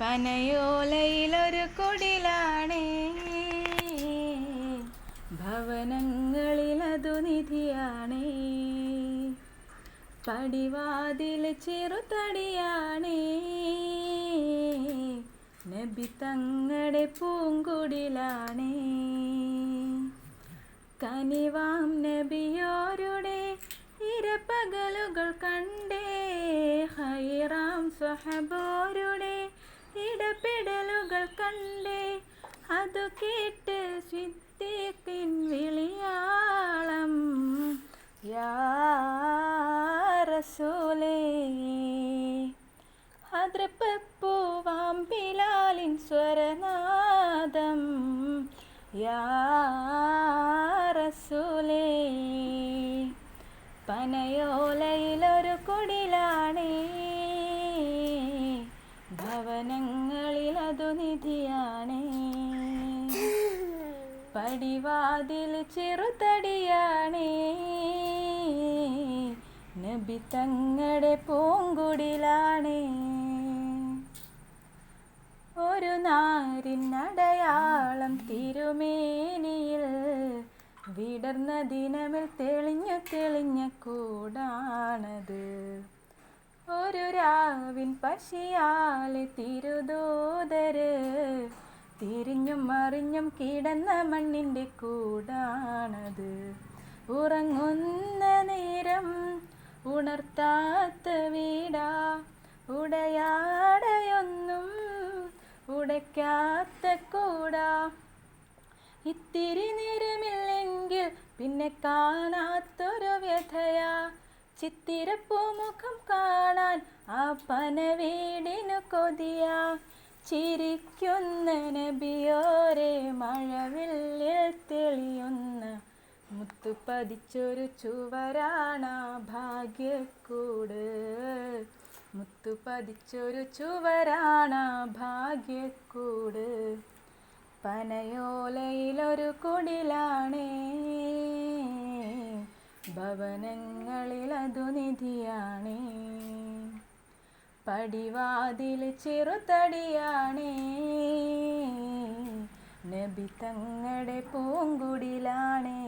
പനയോലയിലൊരു കുടിലാണേ, ഭവനങ്ങളിലതു നിധിയാണേ. പടിവാതിൽ ചെറുതടിയാണേ, നബി തങ്ങളുടെ പൂങ്കുടിലാണേ. കനിവാം നബിയോരുടെ ഇരപ്പകലുകൾ കണ്ടേ, ഹൈറാം സ്വഹബോരുടെ ഇടപെടലുകൾ കണ്ടേ. അതു കേട്ട് സിദ്ദീഖിൻ വിളിയാളം, യാ റസൂലേ. ഹദ്രപ്പൂവാം ബിലാലിൻ സ്വരനാദം, യാ റസൂലേ. പനയോലയിലൊരു കുടിലാണേ, ഭവനങ്ങളിലതു നിധിയാണേ. പടിവാതിൽ ചെറുതടിയാണേ, നബി തങ്ങളുടെ പൂങ്കുടിലാണേ. ഒരു നാരിനടയാളം തിരുമേനിയിൽ വിടർന്ന ദിനമിൽ തെളിഞ്ഞു തെളിഞ്ഞ കൂടാണത്. ഒരു രാവിൻ പശിയാലെ തിരുദൂതര് തിരിഞ്ഞും മറിഞ്ഞും കിടന്ന മണ്ണിൻ്റെ കൂടാണത്. ഉറങ്ങുന്ന നേരം ഉണർത്താത്ത വീടാ, ഉടയാടയൊന്നും ഉടയ്ക്കാത്ത കൂടാ. ഇത്തിരി നേരമില്ലെങ്കിൽ പിന്നെ കാണാത്തൊരു വ്യഥയാ, ചിത്തിരപ്പൂമുഖം കാണാൻ ആ പനവീടിനു കൊതിയാ. ചിരിക്കുന്ന നബിയോരെ മഴവില്ലിൽ തെളിയുന്ന മുത്തു പതിച്ചൊരു ചുവരാണാ ഭാഗ്യക്കൂട്. മുത്തു പതിച്ചൊരു ചുവരാണാ ഭാഗ്യക്കൂട്. പനയോലയിലൊരു കുടിലാണേ, ഭവനങ്ങളിലതു നിധിയാണേ. പടിവാതിൽ ചെറുതടിയാണേ, നബി തങ്ങളുടെ പൂങ്കുടിലാണേ.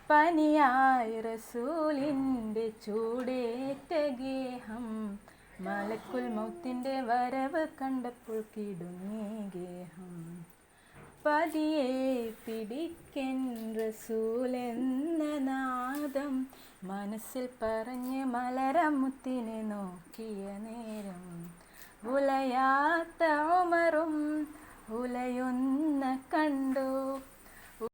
പനിയായി റസൂലിൻ്റെ ചൂടേറ്റ ഗേഹം, മലക്കുൽ മൗത്തിൻ്റെ വരവ് കണ്ടപ്പോൾ കിടുങ്ങി ഗേഹം. പതിയെ പിടിക്കൻ റസൂലെന്ന നാദം മനസ്സിൽ പറഞ്ഞ് മലരമുത്തിനെ നോക്കിയ നേരം. ഉലയാത്ത ഉമറും ഉലയുന്ന കണ്ടു,